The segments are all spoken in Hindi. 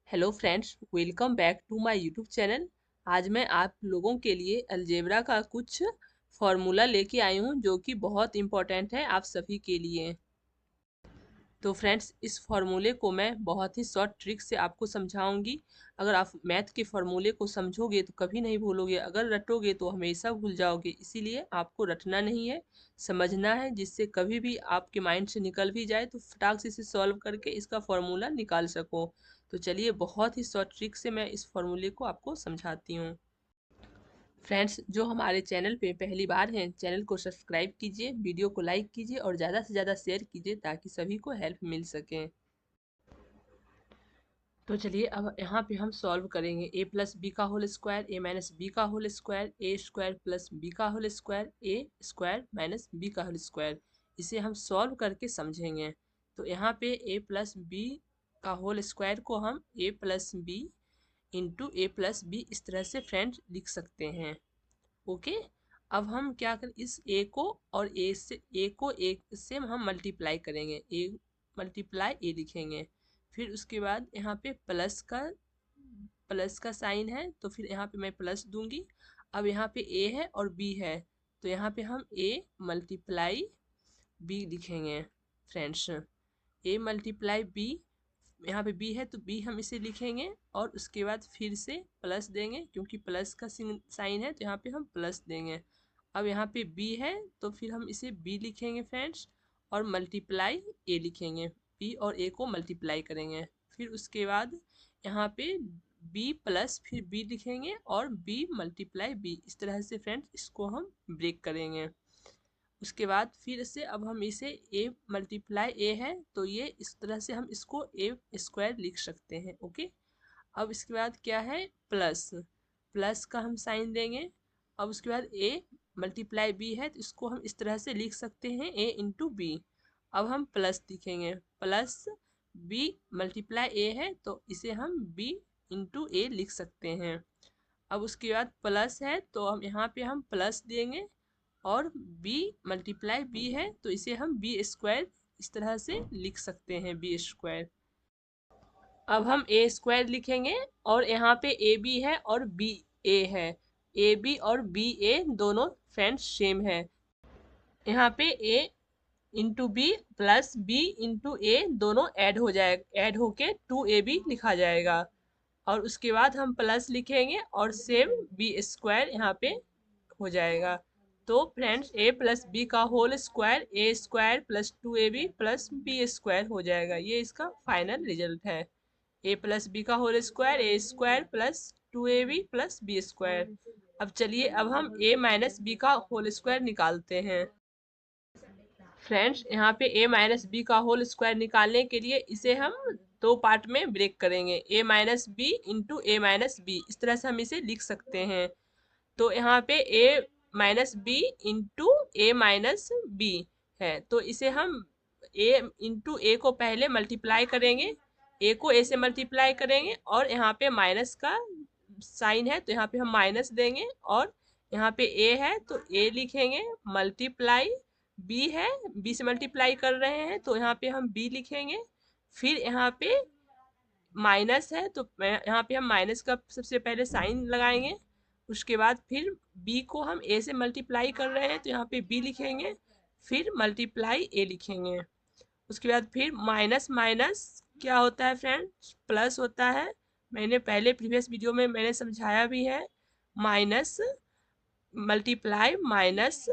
Hello friends, welcome back to my YouTube channel. आज मैं आप लोगों के लिए अलजेब्रा का कुछ फार्मूला लेके आई हूँ जो कि बहुत इम्पोर्टेंट है आप सभी के लिए। तो फ्रेंड्स, इस फार्मूले को मैं बहुत ही शॉर्ट ट्रिक से आपको समझाऊंगी। अगर आप मैथ के फार्मूले को समझोगे तो कभी नहीं भूलोगे, अगर रटोगे तो हमेशा भूल जाओगे। इसीलिए आपको रटना नहीं है, समझना है, जिससे कभी भी आपके माइंड से निकल भी जाए तो फटाक से इसे सॉल्व करके इसका फार्मूला निकाल सको। तो चलिए, बहुत ही शॉर्ट ट्रिक से मैं इस फार्मूले को आपको समझाती हूँ। फ्रेंड्स, जो हमारे चैनल पे पहली बार हैं, चैनल को सब्सक्राइब कीजिए, वीडियो को लाइक कीजिए और ज़्यादा से ज़्यादा शेयर कीजिए ताकि सभी को हेल्प मिल सके। तो चलिए, अब यहाँ पे हम सॉल्व करेंगे ए प्लस बी का whole square, A minus B का whole square, A square plus B का whole square, A square minus B का होल स्क्वायर। इसे हम सॉल्व करके समझेंगे। तो यहाँ पे ए प्लस बी का होल स्क्वायर को हम ए plus B into A plus B इस तरह से फ्रेंड्स लिख सकते हैं। ओके। अब हम क्या करें, इस ए को और ए से हम मल्टीप्लाई करेंगे, ए मल्टीप्लाई ए लिखेंगे। फिर उसके बाद यहाँ पे प्लस का साइन है तो फिर यहाँ पे मैं प्लस दूंगी। अब यहाँ पे ए है और बी है तो यहाँ पे हम ए मल्टीप्लाई बी लिखेंगे फ्रेंड्स। ए मल्टीप्लाई बी, यहाँ पे बी है तो बी हम इसे लिखेंगे और उसके बाद फिर से प्लस देंगे क्योंकि प्लस का साइन है तो यहाँ पे हम प्लस देंगे। अब यहाँ पे बी है तो फिर हम इसे बी लिखेंगे फ्रेंड्स और मल्टीप्लाई ए लिखेंगे, बी और ए को मल्टीप्लाई करेंगे। फिर उसके बाद यहाँ पे बी प्लस फिर बी लिखेंगे और बी मल्टीप्लाई बी, इस तरह से फ्रेंड्स इसको हम ब्रेक करेंगे। उसके बाद फिर से अब हम इसे ए मल्टीप्लाई ए है तो ये इस तरह से हम इसको ए स्क्वायर लिख सकते हैं। ओके। अब इसके बाद क्या है, प्लस प्लस का हम साइन देंगे। अब उसके बाद ए मल्टीप्लाई बी है तो इसको हम इस तरह से लिख सकते हैं ए इंटू बी। अब हम प्लस लिखेंगे, प्लस बी मल्टीप्लाई ए है तो इसे हम बी इंटू ए लिख सकते हैं। अब उसके बाद प्लस है तो हम यहाँ पे हम प्लस देंगे और b मल्टीप्लाई b है तो इसे हम बी स्क्वायर इस तरह से लिख सकते हैं, बी स्क्वायर। अब हम ए स्क्वायर लिखेंगे और यहाँ पे ए बी है और बी ए है। ए बी और बी ए दोनों फ्रेंड्स सेम है। यहाँ पे A into B plus B into A दोनों ऐड हो जाएगा, ऐड होके 2ab लिखा जाएगा। और उसके बाद हम प्लस लिखेंगे और सेम बी स्क्वायर यहाँ पे हो जाएगा। तो फ्रेंड्स, ए प्लस बी का whole square A square plus 2ab plus B square हो जाएगा। ये इसका फाइनल रिजल्ट है, ए प्लस बी का whole square A square plus 2ab plus B square. अब चलिए, अब हम ए माइनस बी का होल स्क्वायर निकालते हैं। फ्रेंड्स, यहाँ पे ए माइनस बी का होल स्क्वायर निकालने के लिए इसे हम दो पार्ट में ब्रेक करेंगे, ए minus B into A minus B, इस तरह से हम इसे लिख सकते हैं। तो यहाँ पे A minus B into A minus B है तो इसे हम ए इंटू ए को पहले मल्टीप्लाई करेंगे, ए को ए से मल्टीप्लाई करेंगे और यहाँ पे माइनस का साइन है तो यहाँ पे हम माइनस देंगे। और यहाँ पे ए है तो ए लिखेंगे, मल्टीप्लाई बी है, बी से मल्टीप्लाई कर रहे हैं तो यहाँ पे हम बी लिखेंगे। फिर यहाँ पे माइनस है तो यहाँ पे हम माइनस का सबसे पहले साइन लगाएंगे। उसके बाद फिर b को हम a से मल्टीप्लाई कर रहे हैं तो यहाँ पे b लिखेंगे, फिर मल्टीप्लाई a लिखेंगे। उसके बाद फिर माइनस माइनस क्या होता है फ्रेंड्स, प्लस होता है। मैंने पहले प्रीवियस वीडियो में मैंने समझाया भी है, minus multiply minus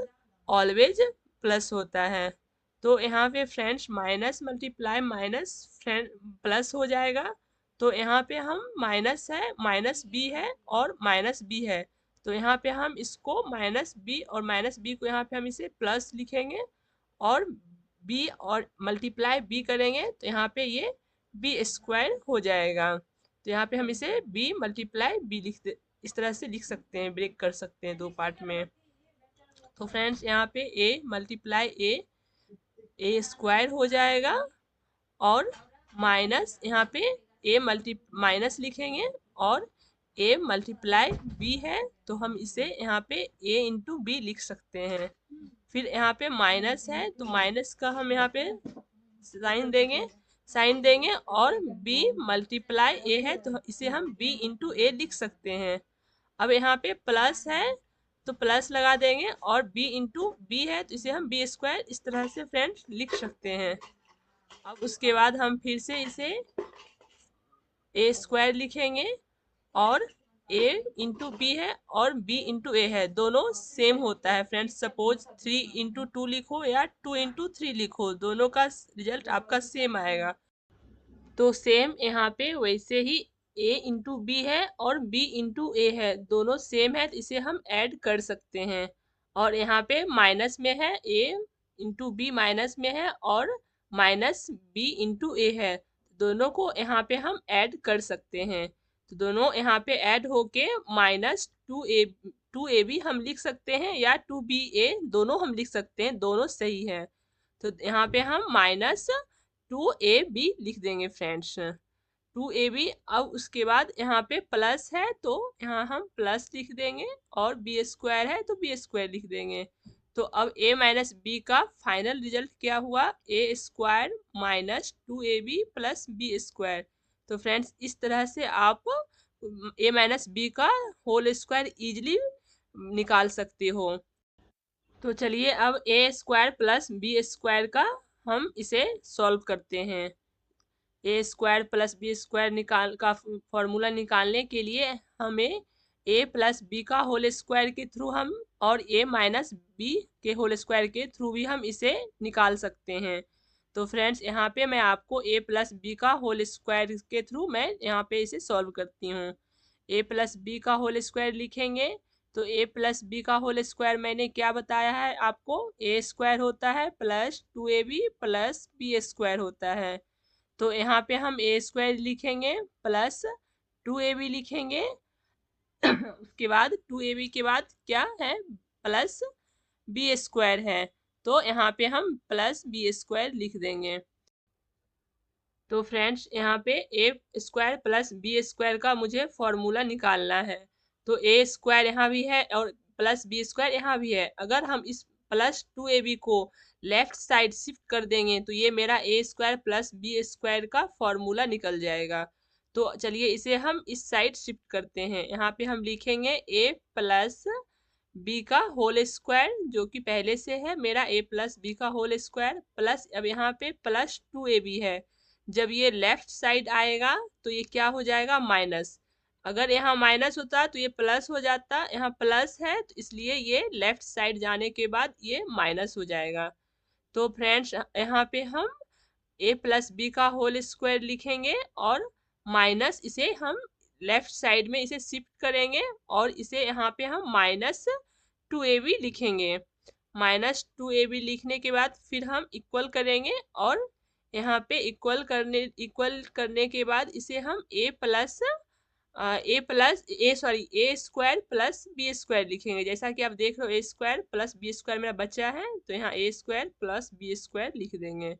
always plus होता है। तो यहाँ पे friends minus multiply minus plus हो जाएगा। तो यहाँ पे हम माइनस है, माइनस बी है और माइनस बी है तो यहाँ पे हम इसको माइनस बी और माइनस बी को यहाँ पे हम इसे प्लस लिखेंगे और बी और मल्टीप्लाई बी करेंगे तो यहाँ पे ये बी स्क्वायर हो जाएगा। तो यहाँ पे हम इसे बी मल्टीप्लाई बी इस तरह से लिख सकते हैं, ब्रेक कर सकते हैं दो पार्ट में। तो फ्रेंड्स, यहाँ पे ए मल्टीप्लाई ए स्क्वायर हो जाएगा और माइनस यहाँ पे माइनस लिखेंगे और ए मल्टीप्लाई बी है तो हम इसे यहाँ पे ए इंटू बी लिख सकते हैं। फिर यहाँ पे माइनस है तो माइनस का हम यहाँ पे साइन देंगे, साइन देंगे और b मल्टीप्लाई a है तो इसे हम b इंटू ए लिख सकते हैं। अब यहाँ पे प्लस है तो प्लस लगा देंगे और b इंटू बी है तो इसे हम बी स्क्वायर इस तरह से फ्रेंड्स लिख सकते हैं। अब उसके बाद हम फिर से इसे ए स्क्वायर लिखेंगे और a इंटू बी है और b इंटू ए है, दोनों सेम होता है फ्रेंड्स। सपोज 3 इंटू 2 लिखो या 2 इंटू 3 लिखो, दोनों का रिजल्ट आपका सेम आएगा। तो सेम यहाँ पे वैसे ही a इंटू बी है और b इंटू ए है, दोनों सेम है तो इसे हम ऐड कर सकते हैं। और यहाँ पे माइनस में है, a इंटू बी माइनस में है और माइनस b इंटू ए है, दोनों को यहाँ पे हम ऐड कर सकते हैं। तो दोनों यहाँ पे ऐड होके माइनस 2a भी हम लिख सकते हैं या 2ba दोनों हम लिख सकते हैं, दोनों सही है। तो यहाँ पे हम माइनस 2ab लिख देंगे फ्रेंड्स, 2ab। अब उसके बाद यहाँ पे प्लस है तो यहाँ हम प्लस लिख देंगे और बी स्क्वायर है तो बी स्क्वायर लिख देंगे। तो अब a माइनस बी का फाइनल रिजल्ट क्या हुआ, A square minus 2ab plus B square. तो फ्रेंड्स इस तरह से आप a माइनस बी का होल स्क्वायर इजिली निकाल सकते हो। तो चलिए अब A square plus B square का हम इसे सॉल्व करते हैं। A square plus B square formula निकालने के लिए हमें ए प्लस बी का होल स्क्वायर के थ्रू हम और ए माइनस बी के होल स्क्वायर के थ्रू भी हम इसे निकाल सकते हैं। तो फ्रेंड्स यहाँ पे मैं आपको ए प्लस बी का होल स्क्वायर के थ्रू मैं यहाँ पे इसे सॉल्व करती हूँ। ए प्लस बी का होल स्क्वायर लिखेंगे तो ए प्लस बी का होल स्क्वायर मैंने क्या बताया है आपको, ए स्क्वायर होता है plus 2ab plus B square होता है। तो यहाँ पे हम ए स्क्वायर लिखेंगे प्लस 2ab लिखेंगे उसके बाद 2ab के बाद क्या है प्लस बी स्क्वायर है, तो यहाँ पे हम प्लस बी स्क्वायर लिख देंगे। तो फ्रेंड्स यहाँ पे ए स्क्वायर प्लस बी स्क्वायर का मुझे फॉर्मूला निकालना है। तो ए स्क्वायर यहाँ भी है और प्लस बी स्क्वायर यहाँ भी है। अगर हम इस प्लस 2ab को लेफ्ट साइड शिफ्ट कर देंगे तो ये मेरा ए स्क्वायर प्लस बी स्क्वायर का फॉर्मूला निकल जाएगा। तो चलिए इसे हम इस साइड शिफ्ट करते हैं। यहाँ पे हम लिखेंगे ए प्लस बी का होल स्क्वायर जो कि पहले से है मेरा ए प्लस बी का होल स्क्वायर प्लस अब यहाँ पे प्लस 2ab है। जब ये लेफ्ट साइड आएगा तो ये क्या हो जाएगा माइनस, अगर यहाँ माइनस होता तो ये प्लस हो जाता, यहाँ प्लस है तो इसलिए ये लेफ्ट साइड जाने के बाद ये माइनस हो जाएगा। तो फ्रेंड्स यहाँ पे हम ए प्लस बी का होल स्क्वायर लिखेंगे और माइनस इसे हम लेफ्ट साइड में इसे शिफ्ट करेंगे और इसे यहाँ पे हम माइनस 2ab लिखेंगे। माइनस 2ab लिखने के बाद फिर हम इक्वल करेंगे और यहाँ पे इक्वल करने के बाद इसे हम ए स्क्वायर प्लस बी स्क्वायर लिखेंगे। जैसा कि आप देख रहे हो ए स्क्वायर प्लस बी स्क्वायर मेरा बचा है तो यहाँ ए स्क्वायर प्लस बी स्क्वायर लिख देंगे।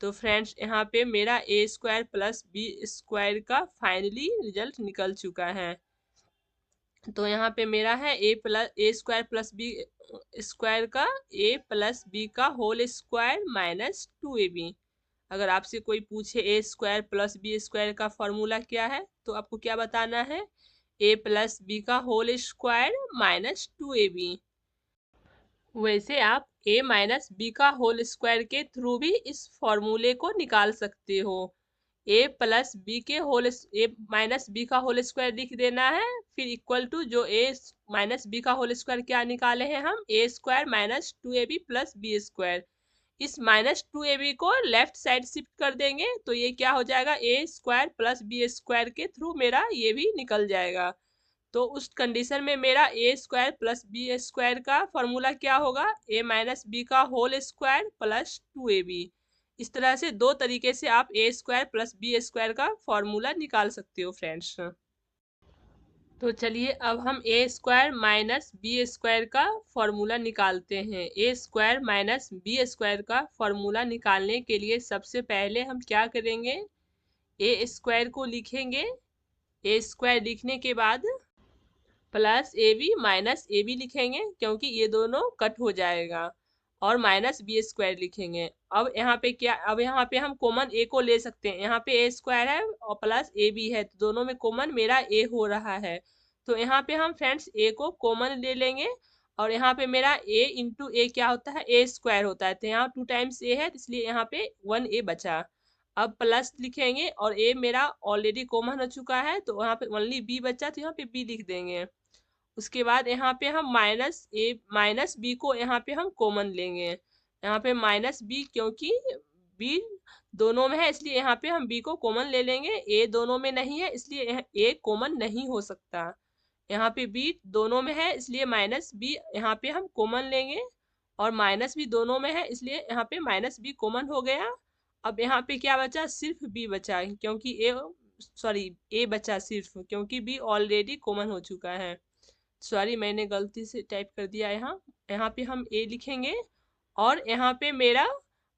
तो फ्रेंड्स यहाँ पे मेरा ए स्क्वायर प्लस बी स्क्वायर का फाइनली रिजल्ट निकल चुका है। तो यहाँ पे मेरा है ए स्क्वायर प्लस बी स्क्वायर का ए प्लस बी का होल स्क्वायर माइनस 2ab। अगर आपसे कोई पूछे ए स्क्वायर प्लस बी स्क्वायर का फॉर्मूला क्या है तो आपको क्या बताना है, ए प्लस बी का होल स्क्वायर माइनस 2ab। वैसे आप ए माइनस बी का होल स्क्वायर के थ्रू भी इस फॉर्मूले को निकाल सकते हो। ए प्लस बी के होल ए माइनस बी का होल स्क्वायर लिख देना है, फिर इक्वल टू जो ए माइनस बी का होल स्क्वायर क्या निकाले हैं हम, ए square minus 2ab plus B square. इस माइनस 2ab को लेफ्ट साइड शिफ्ट कर देंगे तो ये क्या हो जाएगा, ए स्क्वायर प्लस बी स्क्वायर के थ्रू मेरा ये भी निकल जाएगा। तो उस कंडीशन में मेरा ए स्क्वायर प्लस बी स्क्वायर का फॉर्मूला क्या होगा, ए माइनस बी का होल स्क्वायर प्लस 2ab। इस तरह से दो तरीके से आप ए स्क्वायर प्लस बी स्क्वायर का फॉर्मूला निकाल सकते हो फ्रेंड्स। तो चलिए अब हम ए स्क्वायर माइनस बी स्क्वायर का फॉर्मूला निकालते हैं। A square minus B square का फॉर्मूला निकालने के लिए सबसे पहले हम क्या करेंगे, ए स्क्वायर को लिखेंगे। ए स्क्वायर लिखने के बाद plus A B minus A B लिखेंगे क्योंकि ये दोनों कट हो जाएगा। और माइनस बी स्क्वायर लिखेंगे। अब यहाँ पे क्या, अब यहाँ पे हम कॉमन ए को ले सकते हैं। यहाँ पे ए स्क्वायर है और प्लस ए बी है, तो दोनों में कॉमन मेरा ए हो रहा है। तो यहाँ पे हम फ्रेंड्स ए को कॉमन ले लेंगे और यहाँ पे मेरा ए इंटू ए क्या होता है, ए स्क्वायर होता है। तो यहाँ 2 टाइम्स ए है, इसलिए यहाँ पे 1 ए बचा। अब प्लस लिखेंगे और ए मेरा ऑलरेडी कॉमन हो चुका है, तो यहाँ पे ओनली बी बचा, तो यहाँ पे बी लिख देंगे। उसके बाद यहाँ पे हम माइनस बी को यहाँ पे हम कॉमन लेंगे। यहाँ पे माइनस बी, क्योंकि बी दोनों में है इसलिए यहाँ पे हम बी को कॉमन ले लेंगे। ए दोनों में नहीं है इसलिए ए कॉमन नहीं हो सकता। यहाँ पे बी दोनों में है इसलिए माइनस बी यहाँ पे हम कॉमन लेंगे, और माइनस बी दोनों में है इसलिए यहाँ पे माइनस बी कॉमन हो गया। अब यहाँ पे क्या बचा, सिर्फ बी बचा, क्योंकि ए बचा सिर्फ, क्योंकि बी ऑलरेडी कॉमन हो चुका है। सॉरी, मैंने गलती से टाइप कर दिया। यहाँ यहाँ पे हम ए लिखेंगे और यहाँ पे मेरा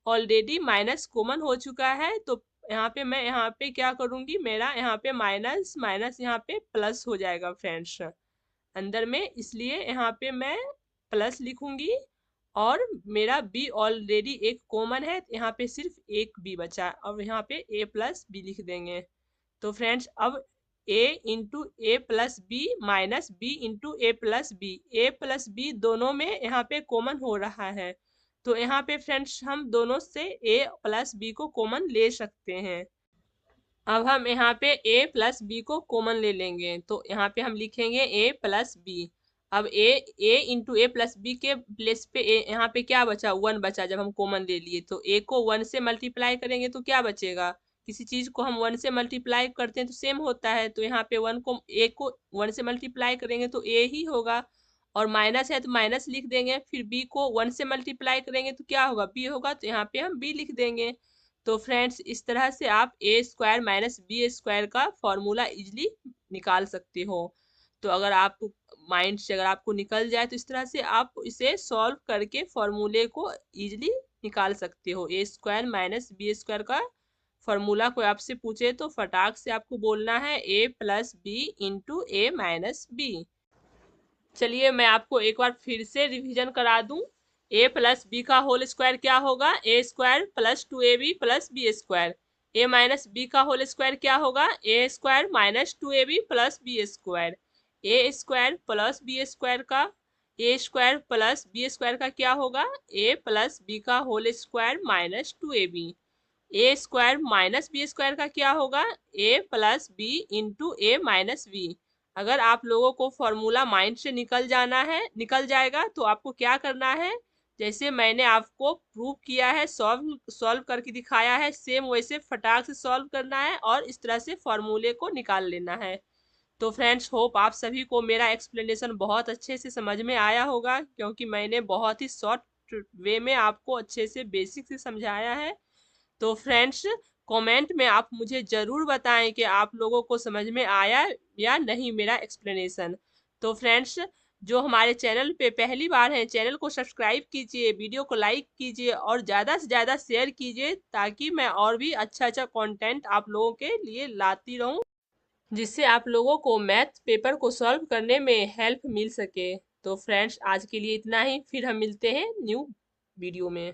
ऑलरेडी माइनस कॉमन हो चुका है, तो यहाँ पे मैं यहाँ पे क्या करूँगी, मेरा यहाँ पे माइनस माइनस यहाँ पे प्लस हो जाएगा फ्रेंड्स अंदर में, इसलिए यहाँ पे मैं प्लस लिखूंगी। और मेरा बी ऑलरेडी एक कॉमन है, यहाँ पे सिर्फ एक बी बचा, अब यहाँ पे ए प्लस बी लिख देंगे। तो फ्रेंड्स अब A into A plus B minus B into A plus B दोनों में यहाँ पे कॉमन हो रहा है, तो यहाँ पे फ्रेंड्स हम दोनों से ए प्लस बी को कॉमन ले सकते हैं। अब हम यहाँ पे a प्लस बी को कॉमन ले लेंगे, तो यहाँ पे हम लिखेंगे a प्लस बी। अब a into A plus B के प्लेस पे यहाँ पे क्या बचा, 1 बचा। जब हम कॉमन ले लिए तो a को 1 से मल्टीप्लाई करेंगे तो क्या बचेगा, किसी चीज को हम 1 से मल्टीप्लाई करते हैं तो सेम होता है, तो यहाँ पे a को 1 से मल्टीप्लाई करेंगे तो a ही होगा, और माइनस है तो माइनस लिख देंगे। फिर b को 1 से मल्टीप्लाई करेंगे तो क्या होगा, b होगा, तो यहाँ पे हम b लिख देंगे। तो फ्रेंड्स इस तरह से आप ए स्क्वायर माइनस बी स्क्वायर का फॉर्मूला इजिली निकाल सकते हो। तो अगर आप माइंड से अगर आपको निकल जाए तो इस तरह से आप इसे सॉल्व करके फॉर्मूले को इजिली निकाल सकते हो। ए स्क्वायर माइनस बी स्क्वायर का फॉर्मूला कोई आपसे पूछे तो फटाक से आपको बोलना है A plus B into A minus B. चलिए मैं आपको एक बार फिर से रिवीजन करा दूं। ए प्लस बी का होल स्क्वायर क्या होगा, A square plus 2ab plus B square. A minus B का होल स्क्वायर क्या होगा, A square minus 2ab plus B square. A square plus B square का, A square plus B square का क्या होगा, ए प्लस बी का whole square minus 2ab। A square minus B square का क्या होगा, A plus B into A minus B. अगर आप लोगों को फॉर्मूला माइंड से निकल जाएगा तो आपको क्या करना है, जैसे मैंने आपको प्रूव किया है, सॉल्व करके दिखाया है, सेम वैसे फटाक से सॉल्व करना है और इस तरह से फॉर्मूले को निकाल लेना है। तो फ्रेंड्स होप आप सभी को मेरा एक्सप्लेनेशन बहुत अच्छे से समझ में आया होगा, क्योंकि मैंने बहुत ही शॉर्ट वे में आपको अच्छे से बेसिक से समझाया है। तो फ्रेंड्स कमेंट में आप मुझे ज़रूर बताएं कि आप लोगों को समझ में आया या नहीं मेरा एक्सप्लेनेशन। तो फ्रेंड्स जो हमारे चैनल पे पहली बार है, चैनल को सब्सक्राइब कीजिए, वीडियो को लाइक कीजिए और ज़्यादा से ज़्यादा शेयर कीजिए, ताकि मैं और भी अच्छा अच्छा कंटेंट आप लोगों के लिए लाती रहूं, जिससे आप लोगों को मैथ पेपर को सॉल्व करने में हेल्प मिल सके। तो फ्रेंड्स आज के लिए इतना ही, फिर हम मिलते हैं न्यू वीडियो में।